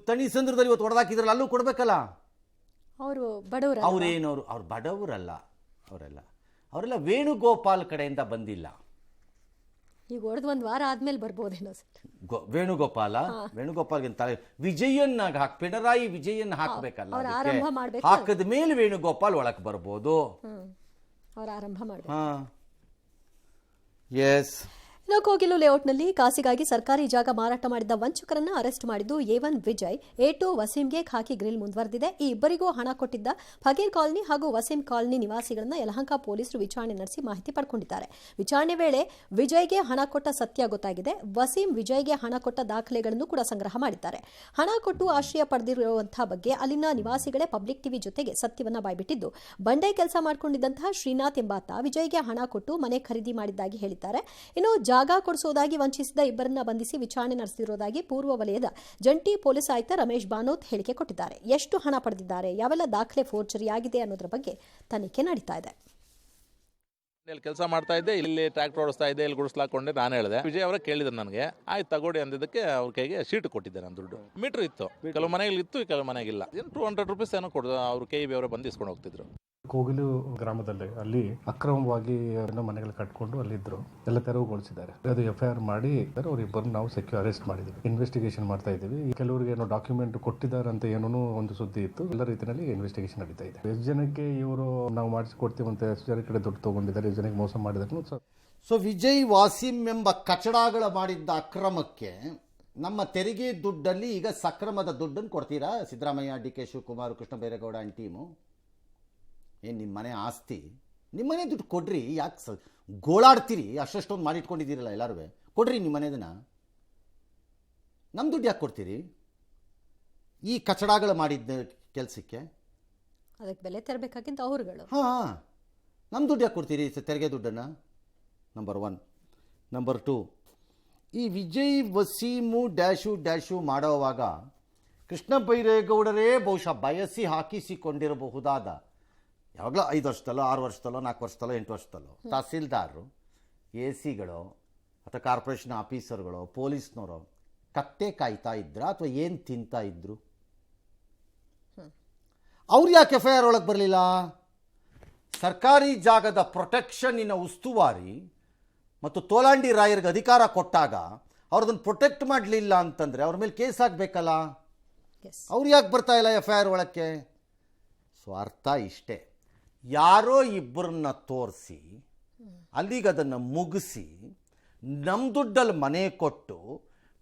ತಣಿಸಂದ್ರದಲ್ಲಿ ಇವತ್ತು ಹೊಡೆದಾಕಿದ್ರಲ್ಲ, ಅಲ್ಲೂ ಕೊಡಬೇಕಲ್ಲ. ಅವರು ಬಡವರು, ಅವ್ರೇನವರು? ಅವ್ರು ಬಡವರಲ್ಲ, ಅವರೆಲ್ಲ ವೇಣುಗೋಪಾಲ್ ಕಡೆಯಿಂದ ಬಂದಿಲ್ಲ. ಈಗ ಹೊಡೆದು 1 ವಾರ ಆದ್ಮೇಲೆ ಬರ್ಬೋದೇನೋ ಸರ್. ವೇಣುಗೋಪಾಲ್ಗಿಂತ ವಿಜಯನ್ ಪಿಣರಾಯಿ ವಿಜಯನ್ ಹಾಕಬೇಕಲ್ಲ, ಹಾಕದ ಮೇಲೆ ವೇಣುಗೋಪಾಲ್ ಒಳಗೆ ಬರ್ಬೋದು. ಅವ್ರು ಆರಂಭ ಮಾಡಬೇಕು. ಎಸ್. ಕೋಗಿಲು ಲೇಔಟ್ನಲ್ಲಿ ಕಾಸಿಗಾಗಿ ಸರ್ಕಾರಿ ಜಾಗ ಮಾರಾಟ ಮಾಡಿದ್ದ ವಂಚಕರನ್ನ ಅರೆಸ್ಟ್ ಮಾಡಿದ್ದು A1 ವಿಜಯ್, A2 ವಸೀಂಗೆ ಖಾಕಿ ಗ್ರಿಲ್ ಮುಂದುವರೆದಿದೆ. ಈ ಇಬ್ಬರಿಗೂ ಹಣ ಕೊಟ್ಟಿದ್ದ ಫಕೀರ್ ಕಾಲನಿ ಹಾಗೂ ವಸೀಂ ಕಾಲನಿ ನಿವಾಸಿಗಳನ್ನ ಯಲಹಂಕ ಪೊಲೀಸರು ವಿಚಾರಣೆ ನಡೆಸಿ ಮಾಹಿತಿ ಪಡ್ಕೊಂಡಿದ್ದಾರೆ. ವಿಚಾರಣೆ ವೇಳೆ ವಿಜಯ್ಗೆ ಹಣ ಕೊಟ್ಟ ಸತ್ಯ ಗೊತ್ತಾಗಿದೆ. ವಸೀಂ ವಿಜಯ್ಗೆ ಹಣ ಕೊಟ್ಟ ದಾಖಲೆಗಳನ್ನು ಕೂಡ ಸಂಗ್ರಹ ಮಾಡಿದ್ದಾರೆ. ಹಣ ಕೊಟ್ಟು ಆಶ್ರಯ ಪಡೆದಿರುವಂತಹ ಬಗ್ಗೆ ಅಲ್ಲಿನ ನಿವಾಸಿಗಳೇ ಪಬ್ಲಿಕ್ ಟಿವಿ ಜೊತೆಗೆ ಸತ್ಯವನ್ನ ಬಾಯ್ಬಿಟ್ಟಿದ್ದು, ಬಂಡೈ ಕೆಲಸ ಮಾಡಿಕೊಂಡಿದ್ದಂತಹ ಶ್ರೀನಾಥ್ ಎಂಬಾತ ವಿಜಯ್ಗೆ ಹಣ ಕೊಟ್ಟು ಮನೆ ಖರೀದಿ ಮಾಡಿದ್ದಾಗಿ ಹೇಳಿದ್ದಾರೆ. ಇನ್ನು ಜಾಗ ಕೊಡಿಸುವುದಾಗಿ ವಂಚಿಸಿದ ಇಬ್ಬರನ್ನ ಬಂಧಿಸಿ ವಿಚಾರಣೆ ನಡೆಸಿರುವುದಾಗಿ ಪೂರ್ವ ವಲಯದ ಜಂಟಿ ಪೊಲೀಸ್ ಆಯುಕ್ತ ರಮೇಶ್ ಬಾನೋತ್ ಹೇಳಿಕೆ ಕೊಟ್ಟಿದ್ದಾರೆ. ಎಷ್ಟು ಹಣ ಪಡೆದಿದ್ದಾರೆ, ಯಾವೆಲ್ಲ ದಾಖಲೆ ಫೋರ್ಜರಿ ಆಗಿದೆ ಅನ್ನೋದ್ರ ಬಗ್ಗೆ ತನಿಖೆ ನಡೀತಾ ಇದೆ. ಇಲ್ಲಿ ಕೆಲಸ ಮಾಡ್ತಾ ಇದ್ದೆ, ಇಲ್ಲಿ ಟ್ರ್ಯಾಕ್ಟರ್ ಓಡಿಸ್ತಾ ಇದ್ದೆ, ಇಲ್ಲಿ ಗುಡಿಸ್ಲಾಕೊಂಡೆ ನಾನು ಹೇಳಿದೆ. ವಿಜಯ್ ಅವರ ಕೇಳಿದ್ರು ನನಗೆ, ಆಯ್ತು ತಗೊಡಿ ಅಂದಿದ್ದಕ್ಕೆ ಅವ್ರ ಕೈಗೆ ಶೀಟ್ ಕೊಟ್ಟಿದ್ದೆ. ನಾನು ದುಡ್ಡು ಮೀಟ್ರ್ ಇತ್ತು, ಕೆಲವು ಮನೆಯಲ್ಲಿ ಇತ್ತು, ಕೆಲವು ಮನೆಗಿಲ್ಲ. 200 ರೂಪೀಸ್ ಏನೋ ಕೊಡೋದು. ಅವ್ರ KEB ಅವರೇ ಬಂದು ಇಸ್ಕೊಂಡು ಹೋಗ್ತಿದ್ರು. ಕೋಗಿಲು ಗ್ರಾಮದಲ್ಲಿ ಅಲ್ಲಿ ಅಕ್ರಮವಾಗಿ ಮನೆಗಳು ಕಟ್ಕೊಂಡು ಅಲ್ಲಿದ್ರು ಎಲ್ಲ ತೆರವುಗೊಳಿಸಿದ್ದಾರೆ. ಅದು FIR ಮಾಡಿ ಅವರಿಬ್ಬರು ನಾವು ಅರೆಸ್ಟ್ ಮಾಡಿದ್ವಿ. ಇನ್ವೆಸ್ಟಿಗೇಷನ್ ಮಾಡ್ತಾ ಇದ್ದೀವಿ. ಕೆಲವರಿಗೆ ಏನೋ ಡಾಕ್ಯುಮೆಂಟ್ ಕೊಟ್ಟಿದ್ದಾರೆ ಅಂತ ಏನೋ ಒಂದು ಸುದ್ದಿ ಇತ್ತು. ಎಲ್ಲ ರೀತಿಯಲ್ಲಿ ಇನ್ವೆಸ್ಟಿಗೇಷನ್ ನಡೀತಾ ಇದೆ. ಎಷ್ಟು ಜನಕ್ಕೆ ಇವರು ನಾವು ಮಾಡಿಸಿಕೊಡ್ತೀವಿ ಅಂತ ಎಷ್ಟು ಜನ ಕಡೆ ದುಡ್ಡು ತಗೊಂಡಿದ್ದಾರೆ, ಎಷ್ಟು ಜನಕ್ಕೆ ಮೋಸ ಮಾಡಿದ್ರು. ಸೊ ವಿಜಯ್ ವಾಸಿಂ ಎಂಬ ಕಚಡಗಳ ಮಾಡಿದ್ದ ಅಕ್ರಮಕ್ಕೆ ನಮ್ಮ ತೆರಿಗೆ ದುಡ್ಡಲ್ಲಿ ಈಗ ಸಕ್ರಮದ ದುಡ್ಡನ್ನು ಕೊಡ್ತೀರಾ Siddaramaiah, DK Shivakumar, Krishna Byregowda and team? ಏನು ನಿಮ್ಮ ಮನೆ ಆಸ್ತಿ, ನಿಮ್ಮ ಮನೆ ದುಡ್ಡು ಕೊಡ್ರಿ, ಯಾಕೆ ಗೋಳಾಡ್ತೀರಿ? ಅಷ್ಟೊಂದು ಮಾಡಿಟ್ಕೊಂಡಿದ್ದೀರಲ್ಲ ಎಲ್ಲರೂ, ಕೊಡ್ರಿ ನಿಮ್ಮ ಮನೆದನ್ನ. ನಮ್ಮ ದುಡ್ಡು ಯಾಕೆ ಕೊಡ್ತೀರಿ ಈ ಕಚಡಗಳು ಮಾಡಿದ್ದ ಕೆಲಸಕ್ಕೆ? ಅದಕ್ಕೆ ಬೆಲೆ ತೆರಬೇಕಾಗಿಂತ ಅವ್ರುಗಳು. ಹಾಂ, ನಮ್ಮ ದುಡ್ಡು ಯಾಕೆ ಕೊಡ್ತೀರಿ ತೆರಿಗೆ ದುಡ್ಡನ್ನು? ನಂಬರ್ 1. ನಂಬರ್ 2, ಈ ವಿಜಯ್ ವಸೀಮು ಡ್ಯಾಶು ಮಾಡೋವಾಗ ಕೃಷ್ಣ ಬೈರೇಗೌಡರೇ ಬಹುಶಃ ಬಯಸಿ ಹಾಕಿಸಿಕೊಂಡಿರಬಹುದಾದ, ಯಾವಾಗಲೂ 5 ವರ್ಷದಲ್ಲೋ 6 ವರ್ಷದಲ್ಲೋ 4 ವರ್ಷದಲ್ಲೋ 8 ವರ್ಷದಲ್ಲೋ ತಹಸೀಲ್ದಾರರು, AC-ಗಳು ಅಥವಾ ಕಾರ್ಪೊರೇಷನ್ ಆಫೀಸರ್ಗಳು, ಪೊಲೀಸ್ನವರು ಕತ್ತೆ ಕಾಯ್ತಾ ಇದ್ರ ಅಥವಾ ಏನು ತಿಂತಾ ಇದ್ರು? ಅವ್ರು ಯಾಕೆ FIR ಒಳಗೆ ಬರಲಿಲ್ಲ? ಸರ್ಕಾರಿ ಜಾಗದ ಪ್ರೊಟೆಕ್ಷನ್ನಿನ ಉಸ್ತುವಾರಿ ಮತ್ತು ತೋಲಾಂಡಿ ರಾಯರ್ಗೆ ಅಧಿಕಾರ ಕೊಟ್ಟಾಗ ಅವ್ರದನ್ನು ಪ್ರೊಟೆಕ್ಟ್ ಮಾಡಲಿಲ್ಲ ಅಂತಂದರೆ ಅವ್ರ ಮೇಲೆ ಕೇಸ್ ಆಗಬೇಕಲ್ಲ. ಅವ್ರು ಯಾಕೆ ಬರ್ತಾ ಇಲ್ಲ FIR ಒಳಕ್ಕೆ? ಸೊ ಅರ್ಥ ಇಷ್ಟೇ, ಯಾರೋ ಇಬ್ಬರನ್ನ ತೋರಿಸಿ ಅಲ್ಲಿಗೆ ಅದನ್ನು ಮುಗಿಸಿ ನಮ್ಮ ದುಡ್ಡಲ್ಲಿ ಮನೆ ಕೊಟ್ಟು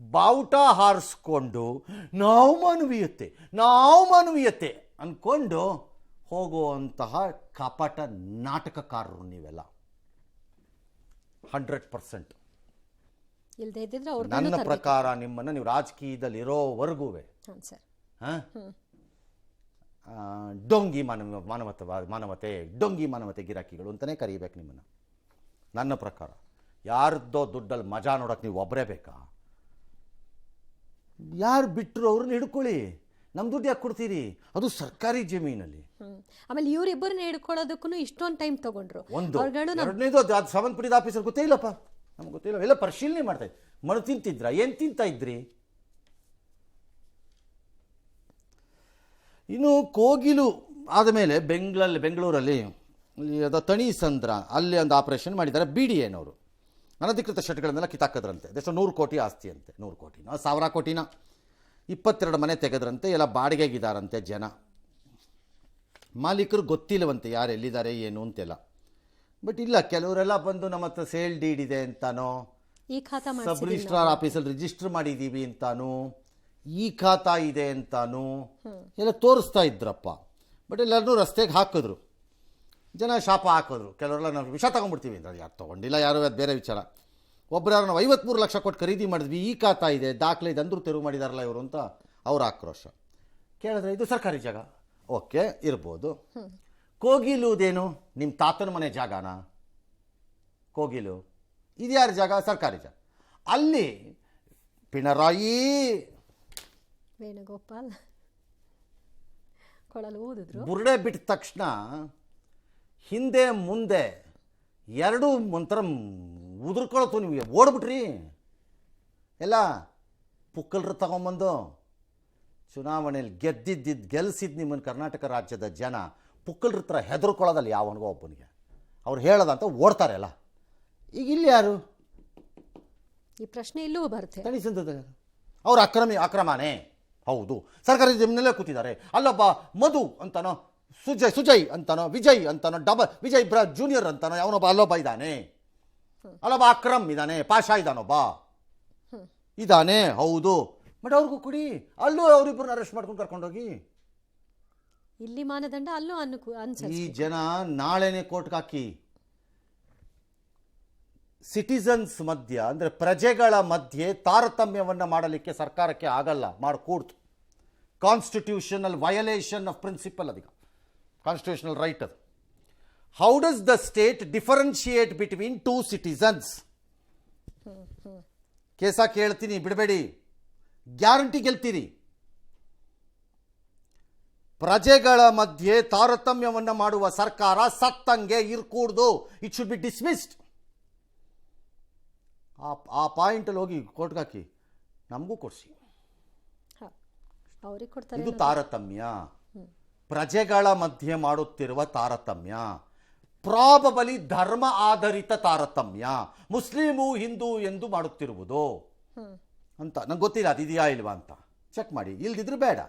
ಬಾವುಟ ಹಾರಿಸ್ಕೊಂಡು ನಾವು ಮಾನವೀಯತೆ ಅಂದ್ಕೊಂಡು ಹೋಗುವಂತಹ ಕಪಟ ನಾಟಕಕಾರರು ನೀವೆಲ್ಲ 100%. ಇಲ್ಲದೆ ಇದ್ದಿದ್ರೆ ನನ್ನ ಪ್ರಕಾರ ನಿಮ್ಮನ್ನು ನೀವು ರಾಜಕೀಯದಲ್ಲಿ ಇರೋವರೆಗೂ ಡೊಂಗಿ ಮಾನವತೆ ಡೊಂಗಿ ಮಾನವತೆ ಗಿರಾಕಿಗಳು ಅಂತಲೇ ಕರೀಬೇಕು ನಿಮ್ಮನ್ನು. ನನ್ನ ಪ್ರಕಾರ ಯಾರ್ದೋ ದುಡ್ಡಲ್ಲಿ ಮಜಾ ನೋಡೋಕೆ ನೀವು ಒಬ್ಬರೇ ಬೇಕಾ? ಯಾರು ಬಿಟ್ಟರು ಅವ್ರನ್ನ ಹಿಡ್ಕೊಳ್ಳಿ. ನಮ್ಮ ದುಡ್ಡು ಯಾಕೆ ಕೊಡ್ತೀರಿ? ಅದು ಸರ್ಕಾರಿ ಜಮೀನಲ್ಲಿ. ಆಮೇಲೆ ಇವರಿಬ್ಬರನ್ನ ಹಿಡ್ಕೊಳ್ಳೋದಕ್ಕೂ ಇಷ್ಟೊಂದು ಟೈಮ್ ತಗೊಂಡ್ರು. ಎರಡನೇದು ಅದು ಸಂಬಂಧಪಟ್ಟಿದ ಆಫೀಸರ್ ಗೊತ್ತೇ ಇಲ್ಲಪ್ಪ, ನಮ್ಗೆ ಗೊತ್ತಿಲ್ಲ. ಎಲ್ಲ ಪರಿಶೀಲನೆ ಮಾಡ್ತಾ ಇದ್ರಿ. ಮಣ್ಣು ತಿಂತಿದ್ರ? ಏನು ತಿಂತಾ ಇದ್ರಿ? ಇನ್ನು ಕೋಗಿಲು ಆದಮೇಲೆ ಬೆಂಗಳೂರಲ್ಲಿ ಅದು ತಣಿಸಂದ್ರ ಅಲ್ಲಿ ಒಂದು ಆಪರೇಷನ್ ಮಾಡಿದ್ದಾರೆ. BDAನವರು ಅನಧಿಕೃತ ಶೆಟ್ಗಳನ್ನೆಲ್ಲ ಕಿತ್ತಾಕದ್ರಂತೆ. ಅದೆಷ್ಟು 100 ಕೋಟಿ ಆಸ್ತಿ ಅಂತೆ. 100 ಕೋಟಿನ 1000 ಕೋಟಿನ 22 ಮನೆ ತೆಗೆದ್ರಂತೆ. ಎಲ್ಲ ಬಾಡಿಗೆಗಿದ್ದಾರಂತೆ ಜನ. ಮಾಲೀಕರು ಗೊತ್ತಿಲ್ಲವಂತೆ ಯಾರು ಎಲ್ಲಿದ್ದಾರೆ ಏನು ಅಂತೆಲ್ಲ. ಬಟ್ ಇಲ್ಲ, ಕೆಲವರೆಲ್ಲ ಬಂದು ನಮ್ಮ ಹತ್ರ ಸೇಲ್ ಡೀಡ್ ಇದೆ ಅಂತಾನೋ, ಸಬ್ ರಿಜಿಸ್ಟ್ರಾರ್ ಆಫೀಸಲ್ಲಿ ರಿಜಿಸ್ಟರ್ ಮಾಡಿದ್ದೀವಿ ಅಂತಾನು, ಈ ಖಾತಾ ಇದೆ ಅಂತಾನು ಎಲ್ಲ ತೋರಿಸ್ತಾ ಇದ್ರಪ್ಪ. ಬಟ್ ಎಲ್ಲರೂ ರಸ್ತೆಗೆ ಹಾಕಿದ್ರು, ಜನ ಶಾಪ ಹಾಕಿದ್ರು. ಕೆಲವರೆಲ್ಲ ನಾವು ವಿಷ ತೊಗೊಂಡ್ಬಿಡ್ತೀವಿ ಅಂತ. ಯಾರು ತೊಗೊಂಡಿಲ್ಲ, ಯಾರು ಅದು ಬೇರೆ ವಿಚಾರ. ಒಬ್ಬರು ಯಾರು ನಾವು 53 ಲಕ್ಷ ಕೊಟ್ಟು ಖರೀದಿ ಮಾಡಿದ್ವಿ, ಈ ಖಾತಾ ಇದೆ, ದಾಖಲೆ ಇದೆ ಅಂದರೂ ತೆರವು ಮಾಡಿದಾರಲ್ಲ ಇವರು ಅಂತ ಅವ್ರ ಆಕ್ರೋಶ. ಕೇಳಿದ್ರೆ ಇದು ಸರ್ಕಾರಿ ಜಾಗ, ಓಕೆ ಇರ್ಬೋದು. ಕೋಗಿಲುದೇನು ನಿಮ್ಮ ತಾತನ ಮನೆ ಜಾಗನಾ? ಕೋಗಿಲು ಇದು ಯಾರ ಜಾಗ? ಸರ್ಕಾರಿ ಜಾಗ. ಅಲ್ಲಿ ಪಿಣರಾಯಿ ವೇಣುಗೋಪಾಲ್ ಕೊಳಲು ಊದಿದ್ರು. ಬುರುಡೆ ಬಿಟ್ಟ ತಕ್ಷಣ ಹಿಂದೆ ಮುಂದೆ ಎರಡು ಒಂಥರ ಉದುರ್ಕೊಳತ್ತು. ನಿಮಗೆ ಓಡ್ಬಿಟ್ರಿ ಎಲ್ಲ. ಪುಕ್ಕಲ್ರು ತಗೊಂಬಂದು ಚುನಾವಣೆಯಲ್ಲಿ ಗೆಲ್ಸಿದ್ದು ನಿಮ್ಮನ್ನು ಕರ್ನಾಟಕ ರಾಜ್ಯದ ಜನ ಪುಕ್ಕಲ್ರ ಹತ್ರ ಹೆದರ್ಕೊಳ್ಳೋದಲ್ಲ ಯಾವನಿಗೋ ಒಬ್ಬನಿಗೆ. ಅವ್ರು ಹೇಳೋದಂತ ಓಡ್ತಾರೆ ಅಲ್ಲ. ಈಗ ಇಲ್ಲಿ ಯಾರು? ಈ ಪ್ರಶ್ನೆ ಇಲ್ಲೂ ಬರುತ್ತೆ. ಅವ್ರು ಅಕ್ರಮನೇ ಹೌದು, ಸರ್ಕಾರಿ ಜಮೀನಲ್ಲೇ ಕೂತಿದ್ದಾರೆ. ಅಲ್ಲೊಬ್ಬ ಮಧು ಅಂತಾನೋ, ಸುಜಯ್ ಅಂತಾನೋ, ವಿಜಯ್ ಅಂತಾನೋ, ವಿಜಯ್ ಜೂನಿಯರ್ ಅಂತಾನೋ ಯಾವನೊಬ್ಬ ಅಲ್ಲೊಬ್ಬ ಇದ್ದಾನೆ. ಅಲ್ಲೊಬ್ಬ ಅಕ್ರಮ್ ಇದ್ದಾನೆ, ಪಾಷಾ ಇದ್ದಾನೊಬ್ಬ ಇದ್ದಾನೆ, ಹೌದು. ಬಟ್ ಅವ್ರಿಗೂ ಕೊಡಿ, ಅಲ್ಲೂ ಅವರಿಬ್ಬರನ್ನ ಅರೆಸ್ಟ್ ಮಾಡ್ಕೊಂಡು ಕರ್ಕೊಂಡೋಗಿ. ಇಲ್ಲಿ ಮಾನದಂಡ ಅಲ್ಲೂ ಈ ಜನ ನಾಳೆನೆ ಕೋರ್ಟ್ಗೆ ಹಾಕಿ. ಸಿಟಿಸನ್ಸ್ ಮಧ್ಯ ಅಂದರೆ ಪ್ರಜೆಗಳ ಮಧ್ಯೆ ತಾರತಮ್ಯವನ್ನು ಮಾಡಲಿಕ್ಕೆ ಸರ್ಕಾರಕ್ಕೆ ಆಗಲ್ಲ, ಮಾಡಿಕೊಡ್ತು. ಕಾನ್ಸ್ಟಿಟ್ಯೂಷನಲ್ ವಯಲೇಷನ್ ಆಫ್ ಪ್ರಿನ್ಸಿಪಲ್, ಅದೀಗ ಕಾನ್ಸ್ಟಿಟ್ಯೂಷನಲ್ ರೈಟ್ ಅದು. How does the state differentiate between 2 citizens? ಕೇಸ ಕೇಳ್ತೀನಿ, ಬಿಡಬೇಡಿ, ಗ್ಯಾರಂಟಿ ಗೆಲ್ತೀರಿ. ಪ್ರಜೆಗಳ ಮಧ್ಯೆ ತಾರತಮ್ಯವನ್ನು ಮಾಡುವ ಸರ್ಕಾರ ಸತ್ತಂಗೆ ಇರ್ಕೂಡ್ದು. It should be dismissed. ಆ ಪಾಯಿಂಟಲ್ಲಿ ಹೋಗಿ ಕೋರ್ಟ್ಗೆ ಹಾಕಿ, ನಮಗೂ ಕೊಡಿಸಿ. ಇದು ತಾರತಮ್ಯ. ಪ್ರಜೆಗಳ ಮಧ್ಯೆ ಮಾಡುತ್ತಿರುವ ತಾರತಮ್ಯ, ಪ್ರಾಬಬಲಿ ಧರ್ಮ ಆಧಾರಿತ ತಾರತಮ್ಯ, ಮುಸ್ಲಿಮು ಹಿಂದೂ ಎಂದು ಮಾಡುತ್ತಿರುವುದು ಅಂತ ನಂಗೆ ಗೊತ್ತಿಲ್ಲ, ಅದಿದೆಯಾ ಇಲ್ವಾ ಅಂತ ಚೆಕ್ ಮಾಡಿ. ಇಲ್ದಿದ್ರೆ ಬೇಡ.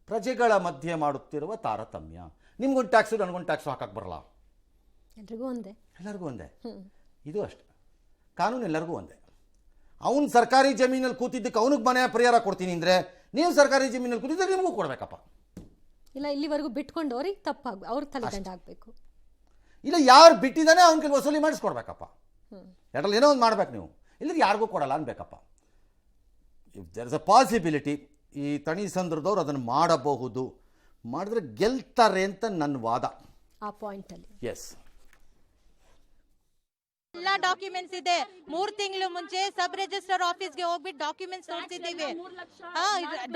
ಪ್ರಜೆಗಳ ಮಧ್ಯೆ ಮಾಡುತ್ತಿರುವ ತಾರತಮ್ಯ. ನಿಮ್ಗೊಂದು ಟ್ಯಾಕ್ಸು ನನಗೊಂದು ಟ್ಯಾಕ್ಸು ಹಾಕಕ್ಕೆ ಬರಲ್ಲ, ಎಲ್ರಿಗೂ ಒಂದೇ, ಎಲ್ಲರಿಗೂ ಒಂದೇ. ಇದು ಅಷ್ಟೆ, ಕಾನೂನು ಎಲ್ಲರಿಗೂ ಒಂದೇ. ಅವನು ಸರ್ಕಾರಿ ಜಮೀನಲ್ಲಿ ಕೂತಿದ್ದಕ್ಕೆ ಅವನಿಗೆ ಮನೆ ಪರಿಹಾರ ಕೊಡ್ತೀನಿ ಅಂದರೆ, ನೀವು ಸರ್ಕಾರಿ ಜಮೀನಲ್ಲಿ ಕೂತಿದ್ದರೆ ನಿಮಗೂ ಕೊಡಬೇಕಪ್ಪ. ಇಲ್ಲ ಇಲ್ಲಿವರೆಗೂ ಬಿಟ್ಕೊಂಡವ್ರಿಗೆ ತಪ್ಪಾಗ ಅವ್ರ ತಲೆದಂಡ ಆಗಬೇಕು. ಇಲ್ಲ ಯಾರು ಬಿಟ್ಟಿದ್ದಾನೆ ಅವ್ನ ಕೈಲಿ ವಸೂಲಿ ಮಾಡಿಸ್ಕೊಡ್ಬೇಕಪ್ಪ. ಎರಡರಲ್ಲಿ ಏನೋ ಒಂದು ಮಾಡ್ಬೇಕು ನೀವು, ಇಲ್ಲದ್ರೆ ಯಾರಿಗೂ ಕೊಡಲ್ಲ ಅನ್ಬೇಕಪ್ಪ. If there is a possibility, ಈ ತಣಿ ಸಂದರ್ಭದವ್ರು ಅದನ್ನು ಮಾಡಬಹುದು, ಮಾಡಿದ್ರೆ ಗೆಲ್ತಾರೆ ಅಂತ ನನ್ನ ವಾದ. ಆ ಪಾಯಿಂಟಲ್ಲಿ ಎಸ್, ಎಲ್ಲ ಡಾಕ್ಯುಮೆಂಟ್ಸ್ ಇದೆ. 3 ತಿಂಗಳು ಮುಂಚೆ ಸಬ್ ರಿಜಿಸ್ಟರ್ ಆಫೀಸ್ಗೆ ಹೋಗ್ಬಿಟ್ಟು ಡಾಕ್ಯುಮೆಂಟ್ಸ್ ತೋರಿಸಿದ್ದೀವಿ.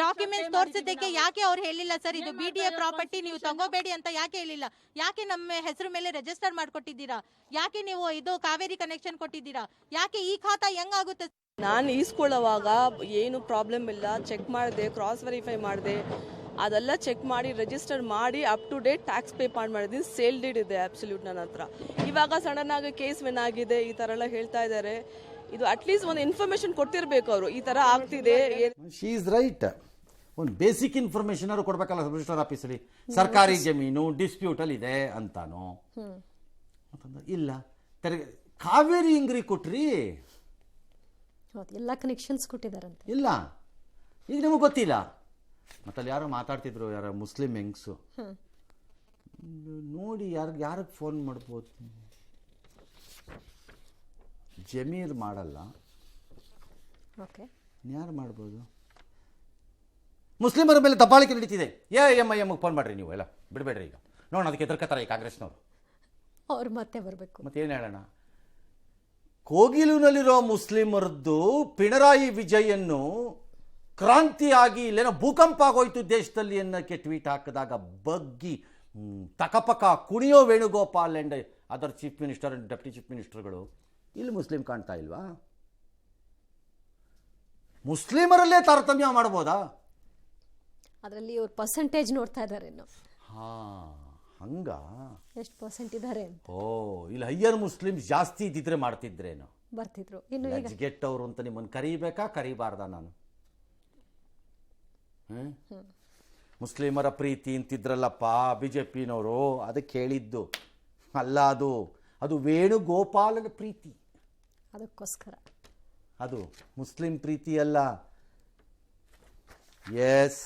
ಡಾಕ್ಯುಮೆಂಟ್ಸ್ ತೋರಿಸಿದ್ದಕ್ಕೆ ಯಾಕೆ ಅವ್ರು ಹೇಳಿಲ್ಲ ಸರ್ ಇದು BDA ಪ್ರಾಪರ್ಟಿ ನೀವು ತಗೋಬೇಡಿ ಅಂತ ಯಾಕೆ ಹೇಳಿಲ್ಲ? ಯಾಕೆ ನಮ್ಮ ಹೆಸರು ಮೇಲೆ ರಿಜಿಸ್ಟರ್ ಮಾಡ್ಕೊಟ್ಟಿದ್ದೀರಾ? ಯಾಕೆ ನೀವು ಇದು ಕಾವೇರಿ ಕನೆಕ್ಷನ್ ಕೊಟ್ಟಿದ್ದೀರಾ? ಯಾಕೆ ಈ ಖಾತಾ ಹೆಂಗಾಗುತ್ತೆ? ನಾನು ಈಸ್ಕೊಳ್ಳೋವಾಗ ಏನು ಪ್ರಾಬ್ಲಮ್ ಇಲ್ಲ, ಚೆಕ್ ಮಾಡಿದೆ, ಕ್ರಾಸ್ ವೆರಿಫೈ ಮಾಡಿದೆ, ಅದೆಲ್ಲ ಚೆಕ್ ಮಾಡಿ ರಿಜಿಸ್ಟರ್ ಮಾಡಿ up to date tax pay ಮಾಡಿದ್ದೀನಿ. ಸೇಲ್ ಡೀಡ್ ಇದೆ ಅಬ್ಸಲ್ಯೂಟ್ ನನ್ನ ಹತ್ರ. ಇವಾಗ ಸಡನ್ ಆಗಿ ಕೇಸ್ ವಿನ್ ಆಗಿದೆ ಈ ಥರ ಎಲ್ಲ ಹೇಳ್ತಾ ಇದ್ದಾರೆ. ಇದು ಅಟ್ಲೀಸ್ಟ್ ಒಂದು ಇನ್ಫಾರ್ಮೇಶನ್ ಕೊಟ್ಟಿರಬೇಕು ಅವರು, ಈ ಥರ ಆಗ್ತಿದೆ. She is right. ಒಂದು ಬೇಸಿಕ್ ಇನ್ಫಾರ್ಮೇಶನ್ ಅವರು ಕೊಡಬೇಕಲ್ಲ ಸಬ್ ರಿಜಿಸ್ಟರ್ ಆಫೀಸಲ್ಲಿ. ಸರ್ಕಾರಿ ಜಮೀನು ಡಿಸ್ಪ್ಯೂಟಲ್ಲಿ ಇದೆ ಅಂತಾನೋ ಇಲ್ಲ, ತೆರಿಗೆ ಕಾವೇರಿ ಇಂಗ್ರಿ ಕೊಟ್ರಿ, ಎಲ್ಲ ಕನೆಕ್ಷನ್ಸ್ ಕೊಟ್ಟಿದ್ದಾರಂತೆ. ಇಲ್ಲ ಈಗ ನಿಮಗೆ ಗೊತ್ತಿಲ್ಲ. ಮತ್ತಲ್ಲಿ ಯಾರೋ ಮಾತಾಡ್ತಿದ್ರು, ಯಾರೋ ಮುಸ್ಲಿಂ ಹೆಂಗ್ಸು ನೋಡಿ, ಯಾರಿಗೆ ಫೋನ್ ಮಾಡ್ಬೋದು? ಜಮೀರ್ ಮಾಡಲ್ಲ, ಯಾರು ಮಾಡ್ಬೋದು? ಮುಸ್ಲಿಮರ ಮೇಲೆ ದಬ್ಬಾಳಿಕೆ ನಡೀತಿದೆ. MIMಗೆ ಫೋನ್ ಮಾಡ್ರಿ ನೀವು, ಎಲ್ಲ ಬಿಡಬೇಡ್ರಿ. ಈಗ ನೋಡೋಣ, ಅದಕ್ಕೆ ಎದುರ್ಕತ್ತಾರೆ ಈ ಕಾಂಗ್ರೆಸ್ನವರು. ಅವ್ರು ಮತ್ತೆ ಬರಬೇಕು. ಮತ್ತೇನು ಹೇಳೋಣ? ಕೋಗಿಲುನಲ್ಲಿರೋ ಮುಸ್ಲಿಮರದ್ದು ಪಿಣರಾಯಿ ವಿಜಯನ್ನು ಕ್ರಾಂತಿಯಾಗಿ ಇಲ್ಲೇನೋ ಭೂಕಂಪ ಆಗೋಯ್ತು ದೇಶದಲ್ಲಿ ಅನ್ನೋಕ್ಕೆ ಟ್ವೀಟ್ ಹಾಕಿದಾಗ ಬಗ್ಗಿ ತಕಪಕ ಕುಣಿಯೋ Venugopal and other chief minister and deputy chief ಮಿನಿಸ್ಟರ್ಗಳು. ಇಲ್ಲಿ ಮುಸ್ಲಿಂ ಕಾಣ್ತಾ ಇಲ್ವಾ? ಮುಸ್ಲಿಮರಲ್ಲೇ ತಾರತಮ್ಯ ಮಾಡ್ಬೋದಾ? ಅದರಲ್ಲಿ ಇವ್ರು ಪರ್ಸೆಂಟೇಜ್ ನೋಡ್ತಾ ಇದ್ದಾರೆ. ಹಂಗ ಎಷ್ಟು ಪರ್ಸೆಂಟ್ ಇದ್ದಾರೆ? ಇಲ್ಲಿ ಹೈಯರ್ ಮುಸ್ಲಿಮ್ಸ್ ಜಾಸ್ತಿ ಇದ್ದಿದ್ರೆ ಮಾಡ್ತಿದ್ರೇನು, ಬರ್ತಿದ್ರು. ಇನ್ನು ಈಗ ಗೆಟ್ಟವ್ರು ಅಂತ ನಿಮ್ಮನ್ನು ಕರೀಬೇಕಾ ಕರೀಬಾರ್ದ? ನಾನು ಮುಸ್ಲಿಮರ ಪ್ರೀತಿ ಅಂತಿದ್ರಲ್ಲಪ್ಪ BJPನವರು, ಅದಕ್ಕೆ ಹೇಳಿದ್ದು ಅಲ್ಲ. ಅದು ವೇಣುಗೋಪಾಲನ ಪ್ರೀತಿ, ಅದಕ್ಕೋಸ್ಕರ. ಅದು ಮುಸ್ಲಿಂ ಪ್ರೀತಿ ಅಲ್ಲ. ಎಸ್.